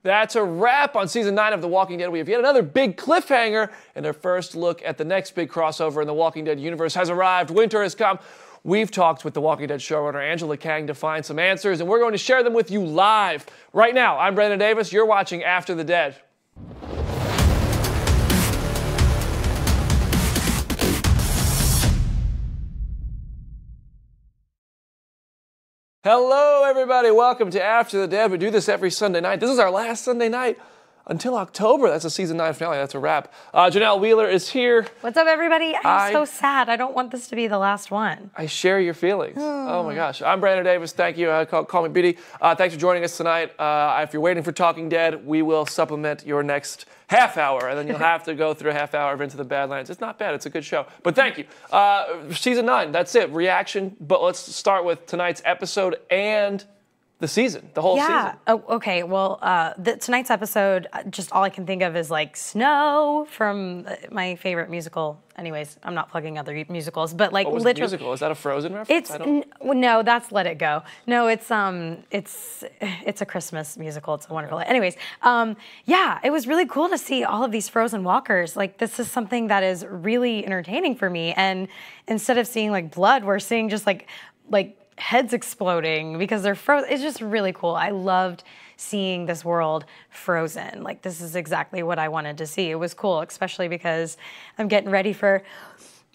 That's a wrap on Season 9 of The Walking Dead. We have yet another big cliffhanger, and our first look at the next big crossover in The Walking Dead universe has arrived. Winter has come. We've talked with The Walking Dead showrunner Angela Kang to find some answers, and we're going to share them with you live. Right now, I'm Brandon Davis. You're watching After the Dead. Hello, everybody. Welcome to After the Dead. We do this every Sunday night. This is our last Sunday night until October. That's a Season 9 finale. That's a wrap. Janelle Wheeler is here. What's up, everybody? I'm so sad. I don't want this to be the last one. I share your feelings. Oh, my gosh. I'm Brandon Davis. Thank you. Call me Beauty. Thanks for joining us tonight. If you're waiting for Talking Dead, we will supplement your next half hour, and then you'll have to go through a half hour of Into the Badlands. It's not bad. It's a good show. But thank you. Season 9, that's it. Reaction. But let's start with tonight's episode and the season, the whole season. Oh, okay. Well, tonight's episode, just all I can think of is like snow from my favorite musical. Anyways, I'm not plugging other musicals, but like literally. What was the musical? Is that a Frozen reference? No, that's Let It Go. No, it's a Christmas musical. It's a wonderful. Anyways, yeah, it was really cool to see all of these frozen walkers. Like, this is something that is really entertaining for me. And instead of seeing like blood, we're seeing just like heads exploding because they're frozen. It's just really cool. I loved seeing this world frozen. Like, this is exactly what I wanted to see. It was cool, especially because I'm getting ready for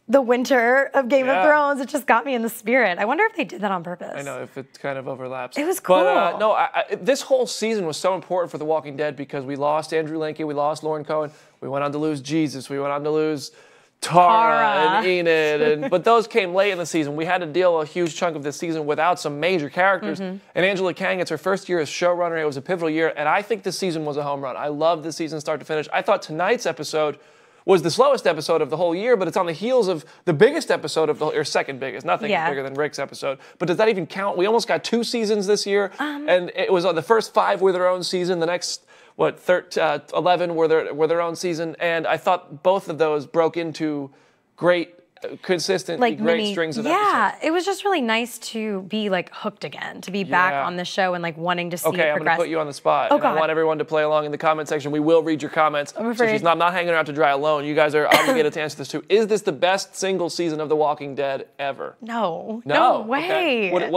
the winter of Game of Thrones. It just got me in the spirit. I wonder if they did that on purpose. I know, if it kind of overlaps. It was cool. But no, this whole season was so important for The Walking Dead because we lost Andrew Lincoln, we lost Lauren Cohen, we went on to lose Jesus, we went on to lose Tara and Enid, but those came late in the season. We had to deal a huge chunk of this season without some major characters. And Angela Kang, it's her first year as showrunner. It was a pivotal year, and I think this season was a home run. I loved this season start to finish. I thought tonight's episode was the slowest episode of the whole year, but it's on the heels of the biggest episode of the or second biggest. Nothing is bigger than Rick's episode. But does that even count? We almost got 2 seasons this year, and it was on the first 5 were their own season. The next 11 were their own season, and I thought both of those broke into great, consistent, like great strings of episodes. Yeah, it was just really nice to be like hooked again, to be back on the show and like wanting to see it progress. I'm going to put you on the spot. I want everyone to play along in the comment section. We will read your comments. I'm afraid. So I'm not hanging around to dry alone. You guys are obligated to answer this too. Is this the best single season of The Walking Dead ever? No. No way. Okay.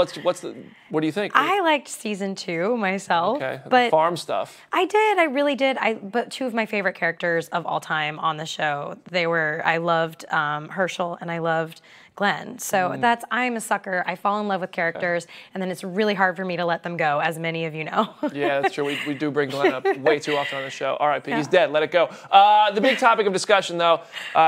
What do you think? I liked season 2 myself. Okay. But farm stuff. I did. I really did. But 2 of my favorite characters of all time on the show, I loved Herschel and I loved Glenn. So I'm a sucker. I fall in love with characters, and then it's really hard for me to let them go, as many of you know. Yeah, that's true. We do bring Glenn up way too often on the show. All right, he's dead. Let it go. The big topic of discussion, though,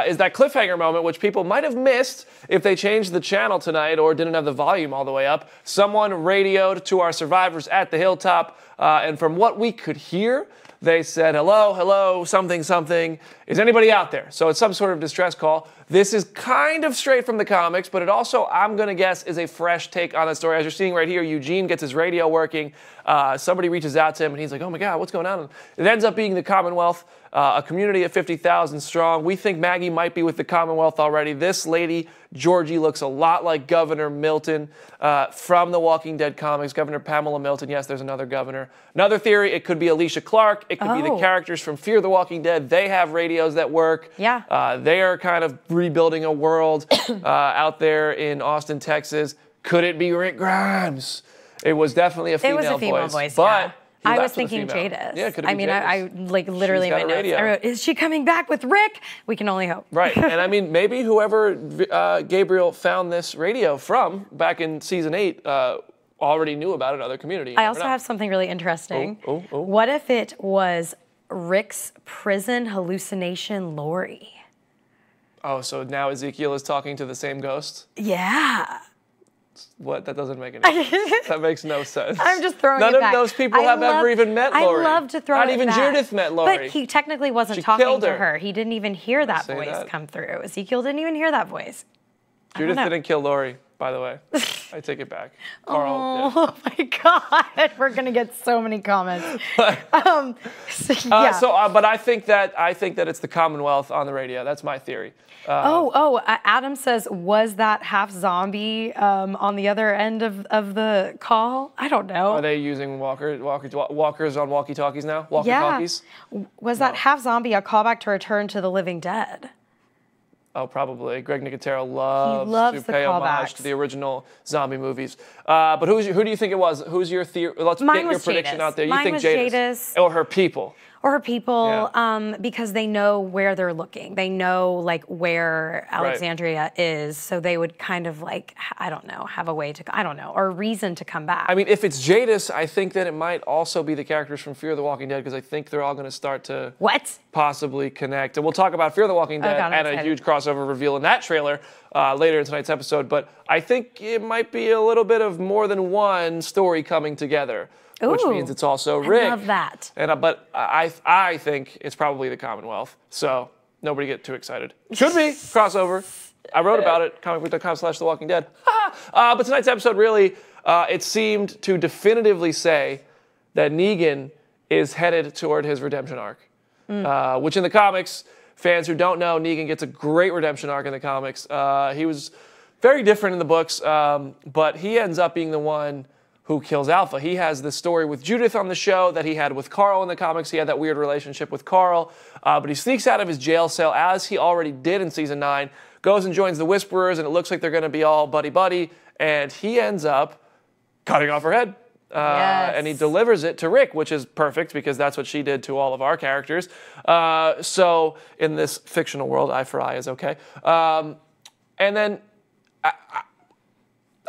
is that cliffhanger moment, which people might have missed if they changed the channel tonight or didn't have the volume all the way up. Someone radioed to our survivors at the hilltop, and from what we could hear, they said, hello, hello, something, something. Is anybody out there? So it's some sort of distress call. This is kind of straight from the comics, but it also, I'm going to guess, is a fresh take on the story. As you're seeing right here, Eugene gets his radio working. Somebody reaches out to him, and he's like, oh my God, what's going on? It ends up being the Commonwealth, a community of 50,000 strong. We think Maggie might be with the Commonwealth already. This lady, Georgie, looks a lot like Governor Milton from the Walking Dead comics. Governor Pamela Milton. Yes, there's another governor. Another theory, it could be Alicia Clark. It could be the characters from Fear the Walking Dead. They have radios that work. Yeah. They are kind of rebuilding a world out there in Austin, Texas. Could it be Rick Grimes? It was definitely a female voice. It was a female voice, but I was thinking Jadis. Yeah, could have been Jadis. I like literally my notes. I wrote, is she coming back with Rick? We can only hope. Right, and I mean, maybe whoever Gabriel found this radio from back in season 8 already knew about it in other community. I also have something really interesting. What if it was Rick's prison hallucination, Lori? Oh, so now Ezekiel is talking to the same ghost? Yeah. What? That doesn't make any sense. That makes no sense. I'm just throwing None it back. of those people have ever even met Lori. I love to throw Not it even back. Judith met Lori. But he technically wasn't talking to her. He didn't even hear that voice come through. Ezekiel didn't even hear that voice. Judith didn't kill Lori. by the way. I take it back. Carl did. Oh my God, we're gonna get so many comments. But I think that it's the Commonwealth on the radio. That's my theory. Adam says, was that half zombie on the other end of the call? I don't know. Are they using walkers on walkie-talkies now? Walkie-talkies? Yeah. Was that half zombie a callback to Return to the Living Dead? Oh, probably. Greg Nicotero loves to pay homage to the original zombie movies. But who do you think it was? Who's your theory? Let's get your prediction out there. You think Jadis? Or her people? Or her people, because they know where they're looking. They know like where Alexandria is, so they would kind of like, I don't know, have a way to, I don't know, or a reason to come back. I mean, if it's Jadis, I think that it might also be the characters from Fear the Walking Dead, because I think they're all going to start to possibly connect. And we'll talk about Fear the Walking Dead and a huge crossover reveal in that trailer later in tonight's episode. But I think it might be a little bit of more than one story coming together. Which means it's also Rick. I love that. But I think it's probably the Commonwealth. So nobody get too excited. Should be crossover. I wrote about it. Comicbook.com/The Walking Dead. But tonight's episode really, it seemed to definitively say that Negan is headed toward his redemption arc. Which in the comics, fans who don't know, Negan gets a great redemption arc in the comics. He was very different in the books, but he ends up being the one who kills Alpha. He has this story with Judith on the show that he had with Carl in the comics. He had that weird relationship with Carl, but he sneaks out of his jail cell, as he already did in season 9, goes and joins the Whisperers, and it looks like they're going to be all buddy-buddy, and he ends up cutting off her head. And he delivers it to Rick, which is perfect because that's what she did to all of our characters. So in this fictional world, eye for eye is okay. And then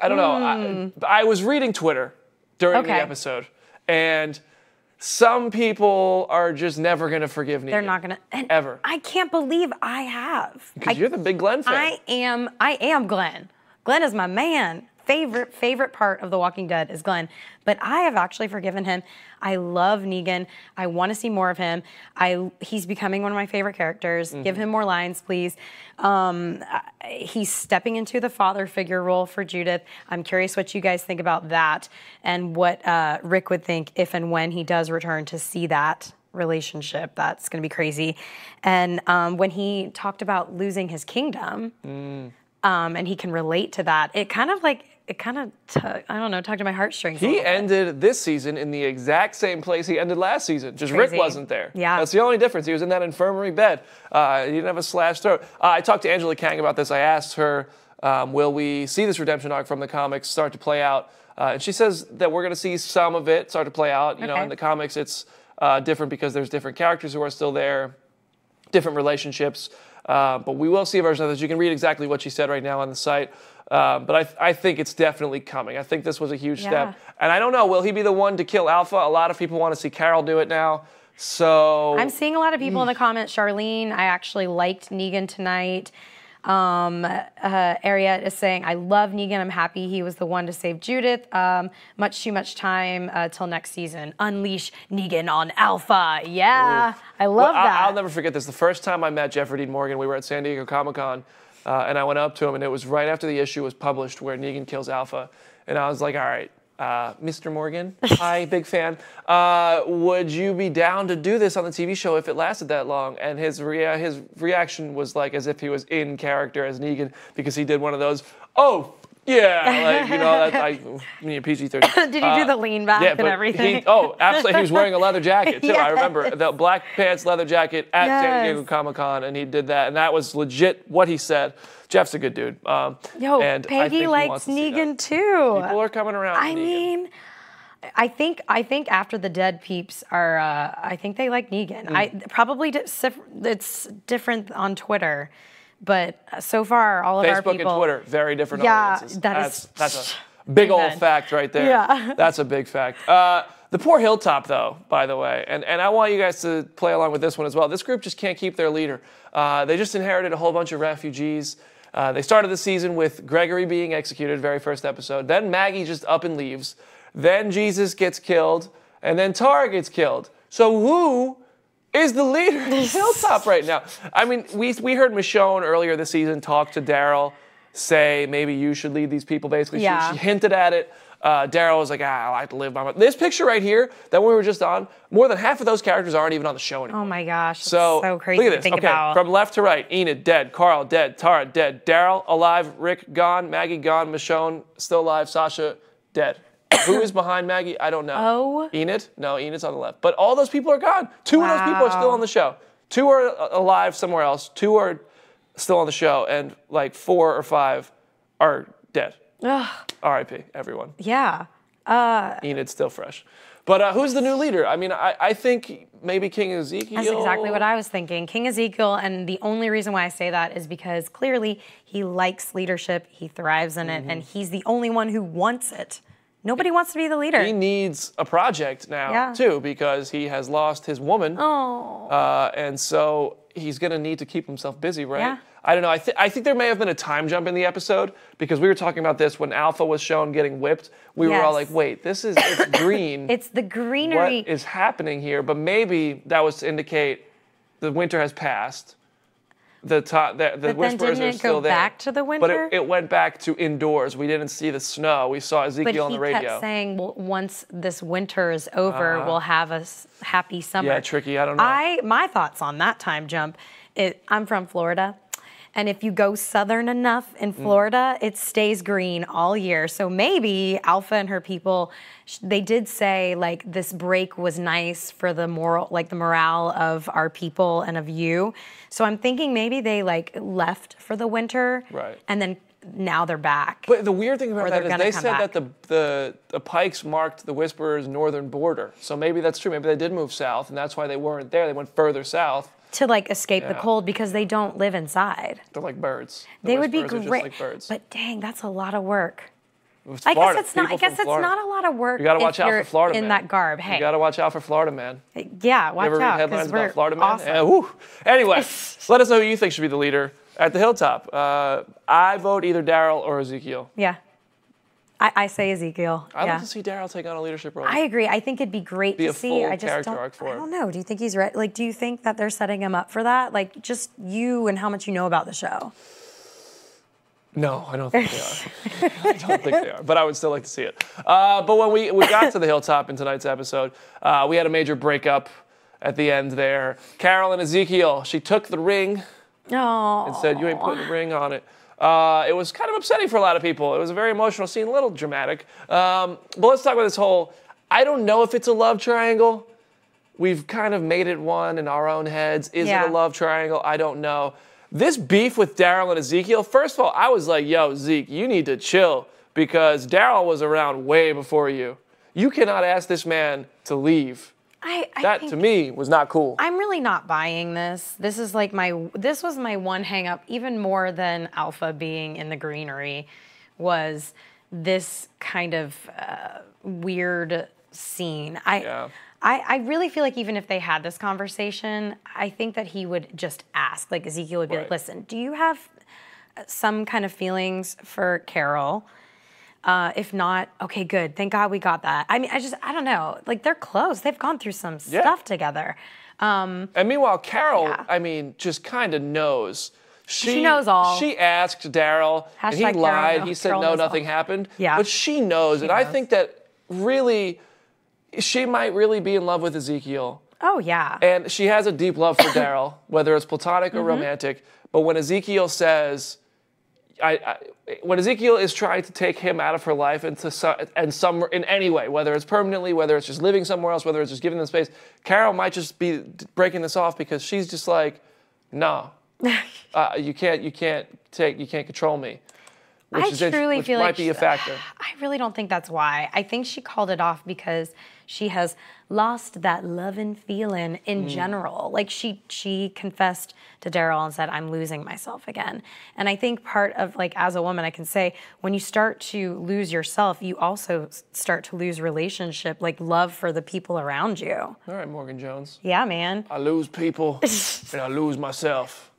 I don't know. I was reading Twitter during the episode, and some people are just never going to forgive Negan. They're not going to. Ever. I can't believe I have. Because you're the big Glenn fan. I am Glenn. Glenn is my man. Favorite part of The Walking Dead is Glenn. But I have actually forgiven him. I love Negan. I want to see more of him. He's becoming one of my favorite characters. Give him more lines, please. He's stepping into the father figure role for Judith. I'm curious what you guys think about that and what Rick would think if and when he does return to see that relationship. That's going to be crazy. And when he talked about losing his kingdom, and he can relate to that, it kind of tugged to my heartstrings. He ended this season in the exact same place he ended last season. Just Crazy. Rick wasn't there. Yeah. That's the only difference. He was in that infirmary bed. He didn't have a slashed throat. I talked to Angela Kang about this. I asked her, will we see this redemption arc from the comics start to play out? And she says that we're going to see some of it start to play out. You know, in the comics, it's different because there's different characters who are still there, different relationships. But we will see a version of this. You can read exactly what she said right now on the site. But I think it's definitely coming. I think this was a huge step. And I don't know, will he be the one to kill Alpha? A lot of people want to see Carol do it now. So I'm seeing a lot of people in the comments. Charlene, I actually liked Negan tonight. Ariette is saying, I love Negan. I'm happy he was the one to save Judith. Much too much time till next season. Unleash Negan on Alpha. Yeah, ooh. I love that. I'll never forget this. The first time I met Jeffrey Dean Morgan, we were at San Diego Comic-Con, and I went up to him, and it was right after the issue was published where Negan kills Alpha. And I was like, all right, Mr. Morgan, hi, big fan. Would you be down to do this on the TV show if it lasted that long? And his reaction was like as if he was in character as Negan, because he did one of those, oh, yeah, like, you know, PG-13. Did he do the lean back and everything? Absolutely. He was wearing a leather jacket, too. Yes. I remember the black pants leather jacket at San Diego Comic-Con, and he did that, and that was legit what he said. Jeff's a good dude. And Peggy likes Negan, too. People are coming around. I mean, I think after the dead peeps are, I think they like Negan. It's different on Twitter. But so far, all of our people... Facebook and Twitter, very different audiences. That's a big old fact right there. Yeah. That's a big fact. The poor Hilltop, though, by the way, and I want you guys to play along with this one as well. This group just can't keep their leader. They just inherited a whole bunch of refugees. They started the season with Gregory being executed, very first episode. Then Maggie just up and leaves. Then Jesus gets killed. And then Tara gets killed. So who is the leader of Hilltop right now? I mean, we heard Michonne earlier this season talk to Daryl say maybe you should lead these people. Basically, Yeah. she hinted at it. Daryl was like, I like to live by my. This picture right here that we were just on, more than half of those characters aren't even on the show anymore. Oh my gosh, that's So so crazy look at to this. think Okay, about. from left to right: Enid dead, Carl dead, Tara dead, Daryl alive, Rick gone, Maggie gone, Michonne still alive, Sasha dead. Who is behind Maggie? I don't know. Oh. Enid? No, Enid's on the left. But all those people are gone. 2 of those people are still on the show. 2 are alive somewhere else. 2 are still on the show, and like 4 or 5 are dead. Ugh. R.I.P. everyone. Yeah. Enid's still fresh. But who's the new leader? I mean, I think maybe King Ezekiel. That's exactly what I was thinking. King Ezekiel, and the only reason why I say that is because clearly he likes leadership, he thrives in it, and he's the only one who wants it. Nobody wants to be the leader. He needs a project now, too, because he has lost his woman. Oh. And so he's going to need to keep himself busy, right? Yeah. I don't know. I think there may have been a time jump in the episode because we were talking about this when Alpha was shown getting whipped. We were all like, wait, it's green. It's the greenery. What is happening here? But maybe that was to indicate the winter has passed. The whispers are still there. Go back to the winter? But it went back to indoors. We didn't see the snow. We saw Ezekiel on the radio. But he kept saying, well, once this winter is over, we'll have a happy summer. Yeah, tricky. I don't know. My thoughts on that time jump, I'm from Florida. And if you go southern enough in Florida, it stays green all year. So maybe Alpha and her people, they did say like this break was nice for the morale of our people and of you. So I'm thinking maybe they like left for the winter, right? And then now they're back. But the weird thing about that is they said back. that the Pikes marked the Whisperers' northern border. So maybe that's true. Maybe they did move south, and that's why they weren't there. They went further south. To like escape the cold because they don't live inside. They're like birds. They would be Whisperers are great. just like birds. But dang, that's a lot of work. It's I Florida. guess it's not. I guess it's not a lot of work. You gotta watch out for Florida in man. that garb. Hey, you gotta watch out for Florida man. Yeah, watch you ever out. read headlines about Florida man? Awesome. Yeah, woo. Anyway, let us know who you think should be the leader at the Hilltop. I vote either Daryl or Ezekiel. Yeah, I say Ezekiel. I'd like to see Daryl take on a leadership role. I agree. I think it'd be great to see. I just don't know. Do you think he's ready? Like, do you think that they're setting him up for that? Like, just you and how much you know about the show. No, I don't think they are. I don't think they are, but I would still like to see it. But when we got to the Hilltop in tonight's episode, we had a major breakup at the end there. Carol and Ezekiel, she took the ring and said, you ain't putting a ring on it. It was kind of upsetting for a lot of people. It was a very emotional scene, a little dramatic. But let's talk about this whole, I don't know if it's a love triangle. We've kind of made it one in our own heads. Is it a love triangle? I don't know. This beef with Daryl and Ezekiel, first of all, I was like, yo, Zeke, you need to chill because Daryl was around way before you. You cannot ask this man to leave. That to me was not cool. I'm really not buying this. This was my one hang up, even more than Alpha being in the greenery, was this kind of weird scene. I really feel like even if they had this conversation, I think that he would just ask. Like Ezekiel would be like, listen, do you have some kind of feelings for Carol? If not, okay, good. Thank God we got that. I mean, I don't know. Like, they're close. They've gone through some stuff together. And meanwhile, Carol, I mean, just kind of knows. She knows all. She asked Daryl, and he lied. He said, no, nothing happened. Yeah. But she knows. I think that really, she might really be in love with Ezekiel. Oh, yeah. And she has a deep love for Daryl, whether it's platonic or romantic. But when Ezekiel says, when Ezekiel is trying to take him out of her life in any way, whether it's permanently, whether it's just living somewhere else, whether it's just giving them space, Carol might just be breaking this off because she's just like, no, you can't control me. Which might be a factor. I really don't think that's why. I think she called it off because she has lost that love and feeling in general. Like she confessed to Daryl and said, I'm losing myself again. And I think part of, like, as a woman, I can say, when you start to lose yourself, you also start to lose relationship, like love for the people around you. All right, Morgan Jones. Yeah, man. I lose people and I lose myself.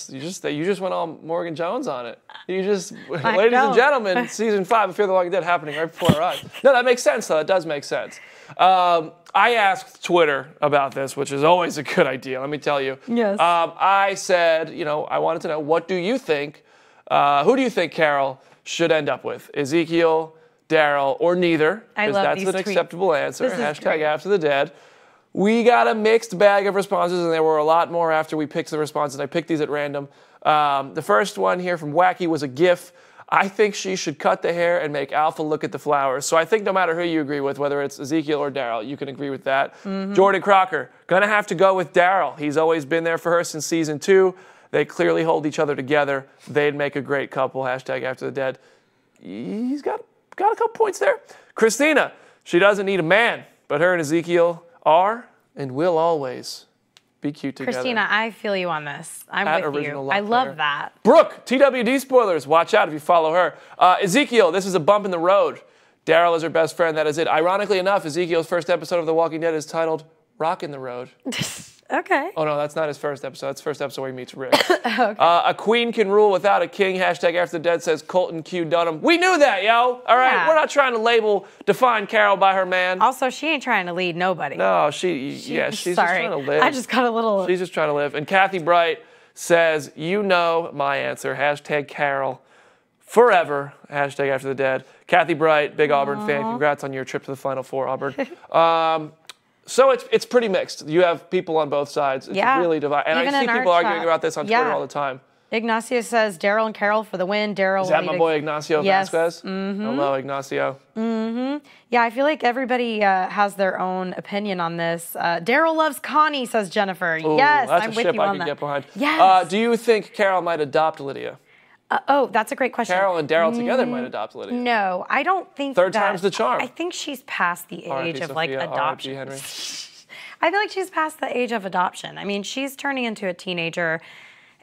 You just went all Morgan Jones on it. Ladies and gentlemen, season 5 of Fear the Walking Dead happening right before our eyes. No, that makes sense, though. That does make sense. I asked Twitter about this, which is always a good idea, let me tell you. Yes. I said, I wanted to know, what do you think Who do you think Carol should end up with? Ezekiel, Daryl, or neither? I Because love that's these an tweets. acceptable answer. This is Hashtag great. after the dead. We got a mixed bag of responses, and there were a lot more after we picked the responses. I picked these at random. The first one here from Wacky was a GIF. I think she should cut the hair and make Alpha look at the flowers. So I think no matter who you agree with, whether it's Ezekiel or Daryl, you can agree with that. Jordan Crocker, gonna have to go with Daryl. He's always been there for her since season 2. They clearly hold each other together. They'd make a great couple. Hashtag after the dead. He's got a couple points there. Christina, she doesn't need a man, but her and Ezekiel are and will always be cute together. Christina, I feel you on this. I'm At with you. Original Love I love Player. that. Brooke, TWD spoilers. Watch out if you follow her. Ezekiel, this is a bump in the road. Daryl is her best friend. That is it. Ironically enough, Ezekiel's first episode of The Walking Dead is titled Rockin' the Road. Okay. Oh, no, that's not his first episode. That's the first episode where he meets Rick. A queen can rule without a king. Hashtag after the dead says Colton Q. Dunham. We knew that, yo. All right. Yeah. We're not trying to define Carol by her man. Also, she ain't trying to lead nobody. No, she's Sorry. just trying to live. I just got a little. She's just trying to live. And Kathy Bright says, you know my answer. Hashtag Carol. Forever. Hashtag after the dead. Kathy Bright, big Auburn fan. Congrats on your trip to the Final Four, Auburn. So it's pretty mixed. You have people on both sides. It's really divided. And Even I see in our people arguing chat. about this on Twitter all the time. Ignacio says Daryl and Carol for the win. Daryl. Is that my boy Ignacio Yes. Vasquez? Hello, Ignacio. Yeah, I feel like everybody has their own opinion on this. Daryl loves Connie, says Jennifer. Ooh, yes, that's I'm a with ship you I on could that. get behind. Yes. Do you think Carol might adopt Lydia? That's a great question. Carol and Daryl together might adopt Lydia. No, I don't think Third that, time's the charm. I think she's past the R.I.P. age of like Sophia, R.I.P. adoption. Henry. I feel like she's past the age of adoption. I mean, she's turning into a teenager.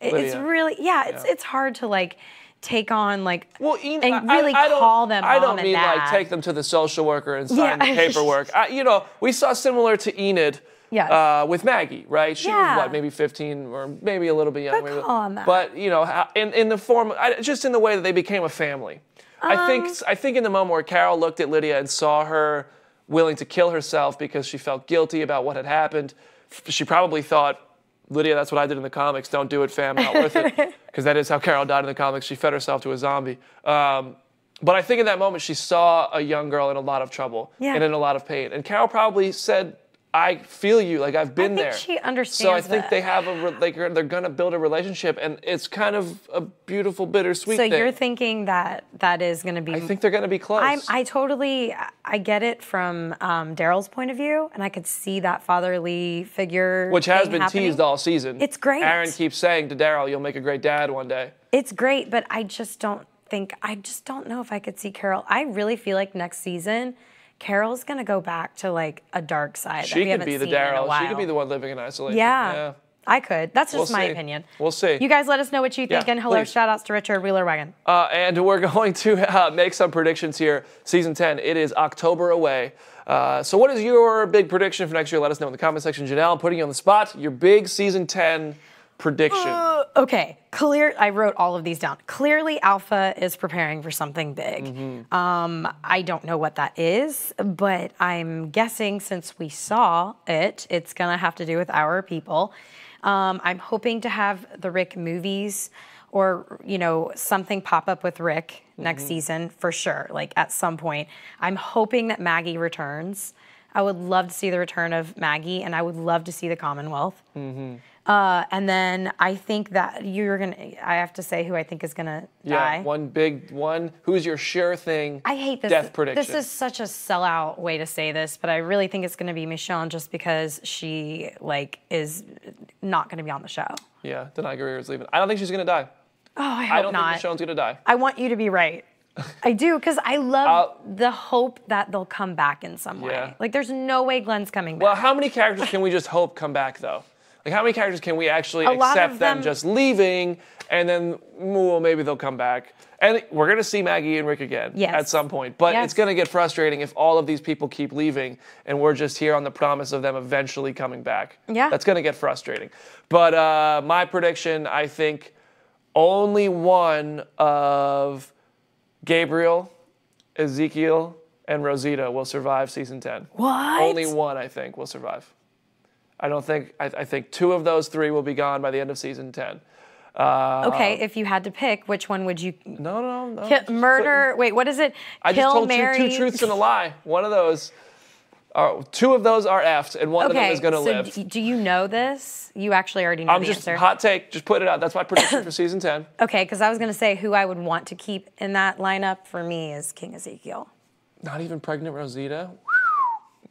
It's Lydia. really, it's hard to like take on like Well, and really call them I mom don't and mean dad. like take them to the social worker and sign Yeah. the paperwork. We saw similar to Enid Yes. with Maggie, right? She was what, maybe 15 or maybe a little bit younger. Good call on that. But in the form, just in the way that they became a family. I think in the moment where Carol looked at Lydia and saw her willing to kill herself because she felt guilty about what had happened, she probably thought, Lydia, that's what I did in the comics. Don't do it, fam. Not worth it. Because that is how Carol died in the comics. She fed herself to a zombie. But I think in that moment, she saw a young girl in a lot of trouble and in a lot of pain. And Carol probably said, I feel you, like I've been there. I think she understands So I think that. they have they're gonna build a relationship, and it's kind of a beautiful, bittersweet So thing. you're thinking that is going to be. I think they're gonna be close. I get it from Daryl's point of view, and I could see that fatherly figure, which has thing been happening. teased all season. It's great. Aaron keeps saying to Daryl, "You'll make a great dad one day." It's great, but I just don't know if I could see Carol. I really feel like next season, Carol's gonna go back to like a dark side that we She could haven't be the seen in a Daryl. while. She could be the one living in isolation. Yeah. I could. That's just We'll my see. opinion. We'll see. You guys let us know what you think. Yeah, And hello, please. shout outs to Richard Wheeler Wagon. And we're going to make some predictions here. Season 10, it is October away. So what is your big prediction for next year? Let us know in the comment section. Janelle, I'm putting you on the spot. Your big Season 10 prediction. Okay, I wrote all of these down. Clearly, Alpha is preparing for something big. I don't know what that is, but I'm guessing since we saw it, it's gonna have to do with our people. I'm hoping to have the Rick movies or, something pop up with Rick next season for sure, like at some point. I'm hoping that Maggie returns. I would love to see the return of Maggie, and I would love to see the Commonwealth. And then I think that I have to say who I think is gonna die. Yeah, one big one. Who's your sure thing I hate this. death prediction? This is such a sellout way to say this, but I really think it's gonna be Michonne just because she is not gonna be on the show. Yeah, Denai Guerrero's leaving. I don't think she's going to die. Oh, I I hope don't not. think Michonne's going to die. I want you to be right. I do, because I love the hope that they'll come back in some way. Yeah. Like, there's no way Glenn's coming back. Well, how many characters can we just hope come back, though? Like, how many characters can we actually A lot accept of them them- just leaving, and then, well, maybe they'll come back? And we're going to see Maggie and Rick again at some point. But it's going to get frustrating if all of these people keep leaving, and we're just here on the promise of them eventually coming back. Yeah. That's going to get frustrating. But my prediction, I think only one of Gabriel, Ezekiel, and Rosita will survive season 10. What? Only one, I think, will survive. I think two of those three will be gone by the end of season 10. Okay, if you had to pick, which one would you? No. Murder. Wait, what is it? I just Kill, told marry. you 2 truths and a lie. One of those. 2 of those are effed, and one of them is going to live. Do you know this? You actually already know the answer. Hot take. Just put it out. That's my prediction for season 10. Okay, because I was going to say who I would want to keep in that lineup for me is King Ezekiel. Not even pregnant Rosita.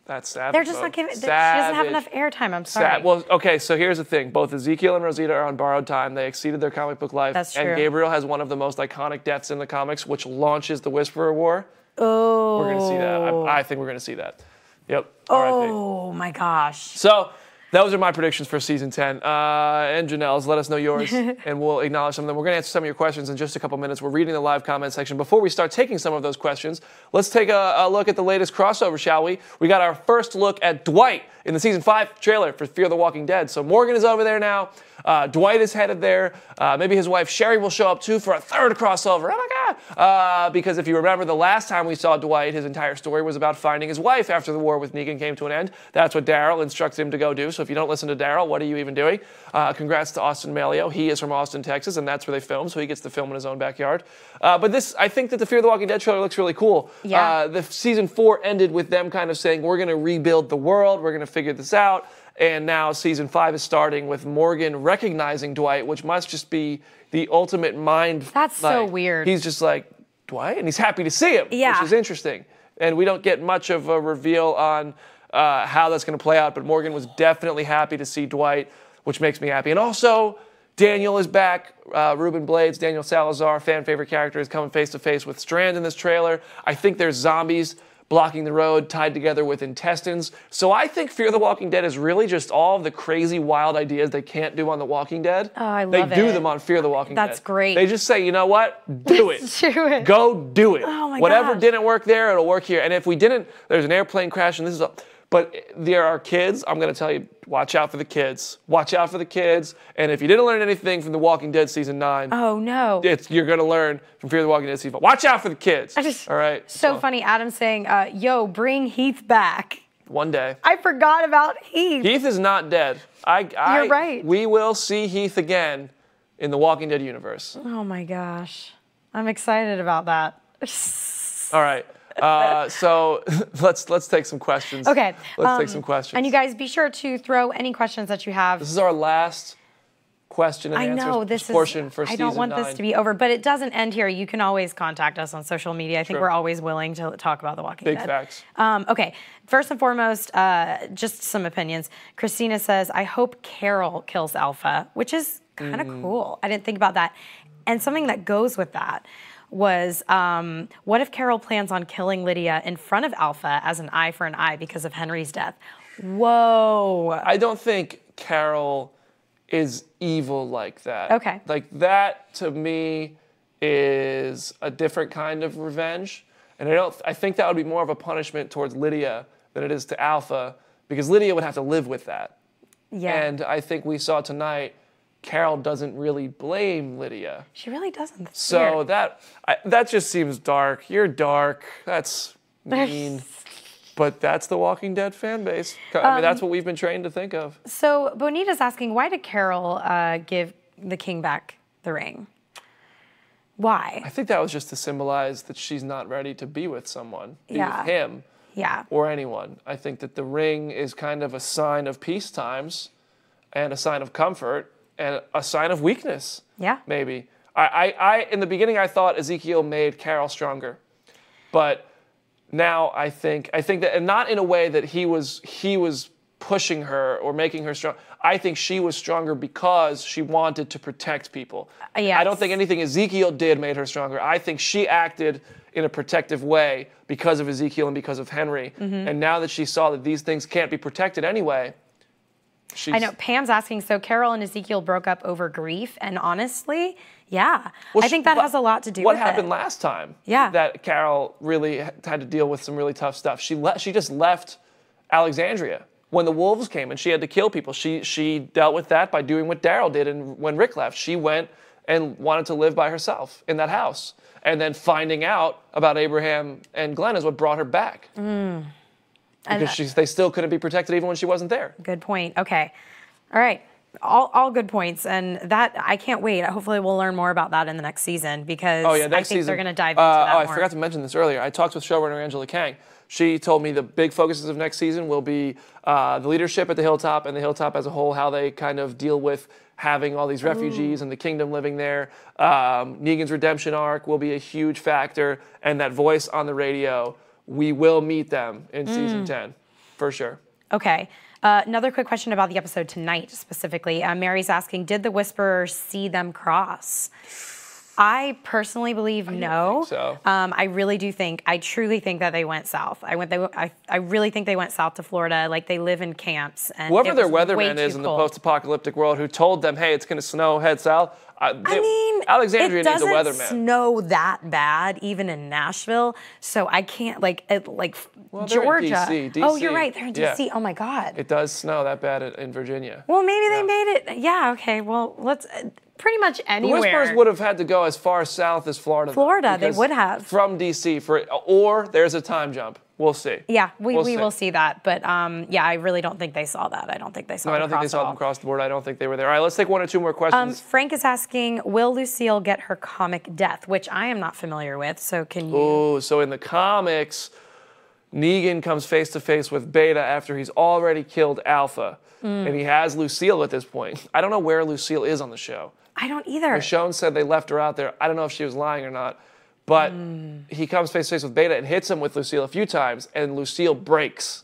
That's savage. They're just not giving. She doesn't have enough airtime. I'm sorry. Well, okay. So here's the thing. Both Ezekiel and Rosita are on borrowed time. They exceeded their comic book life. That's true. And Gabriel has one of the most iconic deaths in the comics, which launches the Whisperer War. Oh. We're going to see that. I think we're going to see that. Yep. Oh my gosh. So those are my predictions for season 10. And Janelle's, let us know yours, and we'll acknowledge some of them. We're going to answer some of your questions in just a couple minutes. We're reading the live comment section. Before we start taking some of those questions, let's take a look at the latest crossover, shall we? We got our first look at Dwight in the season 5 trailer for Fear the Walking Dead. So Morgan is over there now. Dwight is headed there. Maybe his wife Sherry will show up too for a 3rd crossover. Oh my God! Because if you remember, the last time we saw Dwight, his entire story was about finding his wife after the war with Negan came to an end. That's what Daryl instructs him to go do. So if you don't listen to Daryl, what are you even doing? Congrats to Austin Malio. He is from Austin, Texas, and that's where they film, so he gets to film in his own backyard. But I think that the Fear the Walking Dead trailer looks really cool. Yeah. The season 4 ended with them kind of saying, we're going to rebuild the world, we're going to figure this out. And now season 5 is starting with Morgan recognizing Dwight, which must just be the ultimate mind. That's so weird. He's just like, Dwight? And he's happy to see him, yeah. which is interesting. And we don't get much of a reveal on how that's going to play out, but Morgan was definitely happy to see Dwight, which makes me happy. And also, Daniel is back. Ruben Blades, Daniel Salazar, fan favorite character, is coming face to face with Strand in this trailer. I think there's zombies blocking the road, tied together with intestines. So I think Fear the Walking Dead is really just all of the crazy, wild ideas they can't do on The Walking Dead. Oh, I love it. They do them on Fear the Walking Dead. That's great. They just say, you know what? Do it. Do it. Go do it. Oh my Whatever gosh. didn't work there, it'll work here. And if we didn't, there's an airplane crash, and this is a... But there are kids, I'm going to tell you, watch out for the kids. Watch out for the kids. And if you didn't learn anything from The Walking Dead season 9, oh no, you're going to learn from Fear the Walking Dead season 5. Watch out for the kids. All right? So funny, Adam saying, yo, bring Heath back. One day. I forgot about Heath. Heath is not dead. You're right. We will see Heath again in the Walking Dead universe. Oh my gosh. I'm excited about that. All right. So let's take some questions. Okay. Let's take some questions. And you guys be sure to throw any questions that you have. This is our last question and answer portion for season 9. I don't want this to be over, but it doesn't end here. You can always contact us on social media. I think we're always willing to talk about The Walking Dead. Big facts. Okay. First and foremost, just some opinions. Christina says, I hope Carol kills Alpha, which is kind of cool. I didn't think about that. And something that goes with that was, what if Carol plans on killing Lydia in front of Alpha as an eye for an eye because of Henry's death? Whoa. I don't think Carol is evil like that. Okay. Like that to me is a different kind of revenge. And I think that would be more of a punishment towards Lydia than it is to Alpha, because Lydia would have to live with that. Yeah. And I think we saw tonight Carol doesn't really blame Lydia. She really doesn't. That's so weird. that just seems dark. You're dark. That's mean. But that's the Walking Dead fan base. I mean, that's what we've been trained to think of. So Bonita's asking, why did Carol give the king back the ring? Why? I think that was just to symbolize that she's not ready to be with someone, be Yeah. with him, Yeah. or anyone. I think that the ring is kind of a sign of peace times, and a sign of comfort, and a sign of weakness. Yeah. Maybe. I in the beginning I thought Ezekiel made Carol stronger, but now I think that, and not in a way that he was pushing her or making her strong. I think she was stronger because she wanted to protect people. Yes. I don't think anything Ezekiel did made her stronger. I think she acted in a protective way because of Ezekiel and because of Henry. Mm-hmm. And now that she saw that these things can't be protected anyway, I know. Pam's asking, so Carol and Ezekiel broke up over grief, and honestly, yeah. I think that has a lot to do with it. What happened last time? Yeah. That Carol really had to deal with some really tough stuff. She just left Alexandria when the wolves came and she had to kill people. She dealt with that by doing what Daryl did, and when Rick left, she went and wanted to live by herself in that house. And then finding out about Abraham and Glenn is what brought her back. Because they still couldn't be protected even when she wasn't there. Good point. Okay. All right. all good points, and that I can't wait. Hopefully, we'll learn more about that in the next season because I think they're going to dive into that more. I forgot to mention this earlier. I talked with showrunner Angela Kang. She told me the big focuses of next season will be the leadership at the Hilltop and the Hilltop as a whole, how they kind of deal with having all these refugees and the kingdom living there. Negan's redemption arc will be a huge factor, and that voice on the radio, we will meet them in season 10, for sure. Okay. Another quick question about the episode tonight specifically. Mary's asking, did the Whisperer see them cross? I personally believe no. So. I truly think that they went south. I really think they went south to Florida. Like, they live in camps. And whoever their weatherman is in the post-apocalyptic world who told them, hey, it's going to snow, head south. Alexandria needs a weatherman. It doesn't snow that bad, even in Nashville. So I can't, Georgia. They're in DC. Oh, you're right. They're in DC. Yeah. Oh, my God. It does snow that bad in Virginia. Well, maybe they made it. Yeah, okay. Well, let's... Pretty much anywhere. The Whisperers would have had to go as far south as Florida. Florida, they would have. From DC, or there's a time jump. We'll see. Yeah, we will see that. But I really don't think they saw that. I don't think they saw them. I don't think they saw them cross the board. I don't think they were there. All right, let's take one or two more questions. Frank is asking, will Lucille get her comic death? Which I am not familiar with, so can you... Ooh, so in the comics, Negan comes face to face with Beta after he's already killed Alpha. And he has Lucille at this point. I don't know where Lucille is on the show. I don't either. Michonne said they left her out there. I don't know if she was lying or not. But he comes face to face with Beta and hits him with Lucille a few times, and Lucille breaks.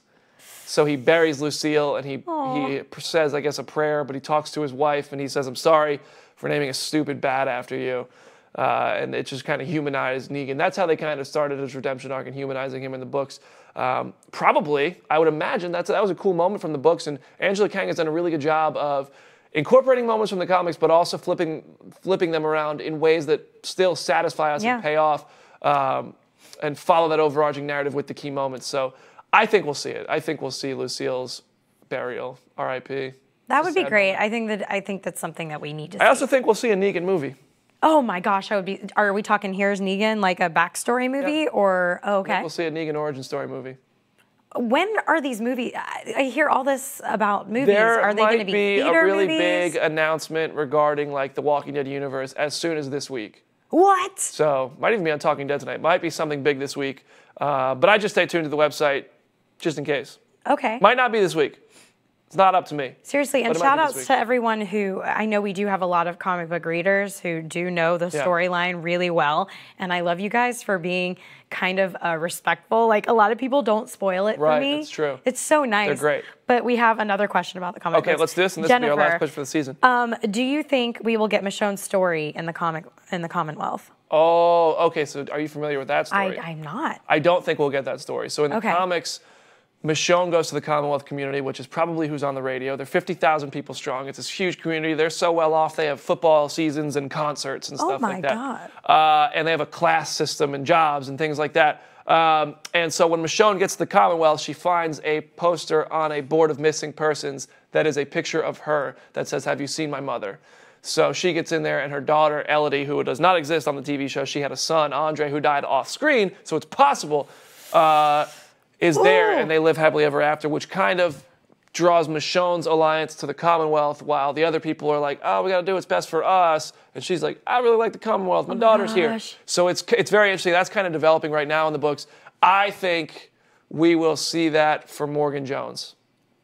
So he buries Lucille, and he says, I guess, a prayer, but he talks to his wife, and he says, I'm sorry for naming a stupid bat after you. And it just kind of humanized Negan. That's how they kind of started his redemption arc and humanizing him in the books. Probably, I would imagine that was a cool moment from the books, and Angela Kang has done a really good job of incorporating moments from the comics, but also flipping them around in ways that still satisfy us and pay off, and follow that overarching narrative with the key moments. So I think we'll see it. I think we'll see Lucille's burial, R.I.P. That would be great. I think that's something that we need to see. I also think we'll see a Negan movie. Oh my gosh, are we talking Here's Negan, like a backstory movie, or, okay. We'll see a Negan origin story movie. When are these movies? I hear all this about movies. Are they going to be theater There might be a really movies? big announcement regarding like the Walking Dead universe as soon as this week. What? So might even be on Talking Dead tonight. Might be something big this week. But I just stay tuned to the website just in case. Okay. Might not be this week. It's not up to me. Seriously, and shout outs to everyone who, I know we do have a lot of comic book readers who do know the storyline really well. And I love you guys for being kind of respectful. Like, a lot of people don't spoil it for me. Right, it's true. It's so nice. They're great. But we have another question about the comic Okay, books. let's do this, and this will be our last question for the season. Do you think we will get Michonne's story in the Commonwealth? Oh, okay, so are you familiar with that story? I'm not. I don't think we'll get that story. So in the comics, Michonne goes to the Commonwealth community, which is probably who's on the radio. They're 50,000 people strong. It's this huge community. They're so well off. They have football seasons and concerts and stuff like that. Oh, my God. And they have a class system and jobs and things like that. And so when Michonne gets to the Commonwealth, she finds a poster on a board of missing persons that is a picture of her that says, "Have you seen my mother?" So she gets in there, and her daughter, Elodie, who does not exist on the TV show, she had a son, Andre, who died off screen, so it's possible, is there, and they live happily ever after, which kind of draws Michonne's alliance to the Commonwealth, while the other people are like, oh, we got to do what's best for us. And she's like, I really like the Commonwealth. My daughter's here. So it's very interesting. That's kind of developing right now in the books. I think we will see that for Morgan Jones.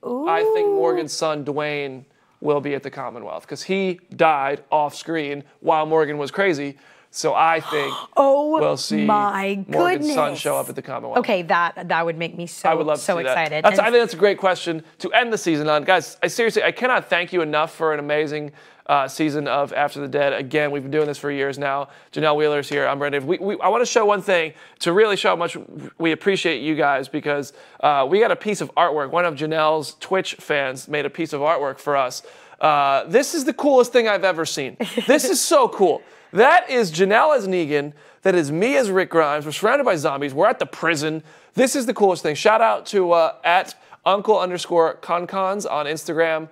Ooh. I think Morgan's son, Dwayne, will be at the Commonwealth because he died off screen while Morgan was crazy. So I think we'll see Morgan's son show up at the Commonwealth. Okay, that would make me so, I would love to see excited. I think that's a great question to end the season on. Guys, I cannot thank you enough for an amazing season of After the Dead. Again, we've been doing this for years now. Janelle Wheeler's here. I'm Brandon. I want to show one thing to really show how much we appreciate you guys because we got a piece of artwork. One of Janelle's Twitch fans made a piece of artwork for us. This is the coolest thing I've ever seen. This is so cool. That is Janelle as Negan. That is me as Rick Grimes. We're surrounded by zombies. We're at the prison. This is the coolest thing. Shout out to at Uncle_Concons on Instagram.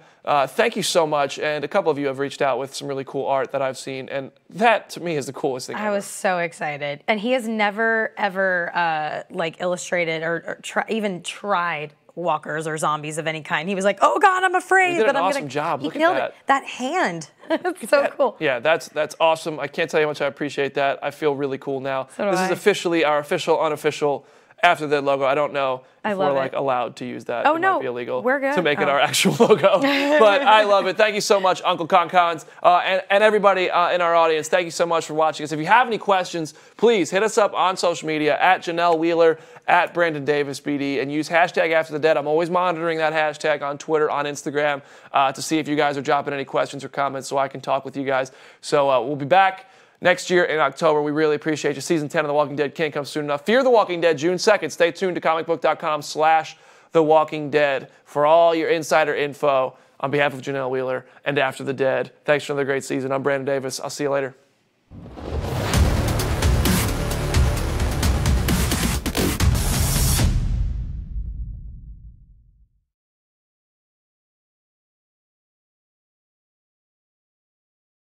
Thank you so much. And a couple of you have reached out with some really cool art that I've seen. And that, to me, is the coolest thing ever. I was so excited. And he has never, ever illustrated or even tried walkers or zombies of any kind. He was like, "Oh God, I'm afraid." You did an I'm awesome gonna... job. He Look at killed that. it. That hand. It's so cool. Yeah, that's awesome. I can't tell you how much I appreciate that. I feel really cool now. So do this I. is officially our official, unofficial After the Dead logo. I don't know if we're like allowed to use that. Oh, it no, might be illegal we're good. to make it our actual logo. But I love it. Thank you so much, Uncle Kong Cons, and everybody in our audience. Thank you so much for watching us. If you have any questions, please hit us up on social media at Janelle Wheeler, at Brandon Davis BD, and use hashtag After the Dead. I'm always monitoring that hashtag on Twitter, on Instagram, to see if you guys are dropping any questions or comments so I can talk with you guys. So we'll be back next year in October. We really appreciate you. Season 10 of The Walking Dead can't come soon enough. Fear the Walking Dead, June 2nd. Stay tuned to Comicbook.com/The Walking Dead for all your insider info. On behalf of Janelle Wheeler and After the Dead, thanks for another great season. I'm Brandon Davis. I'll see you later.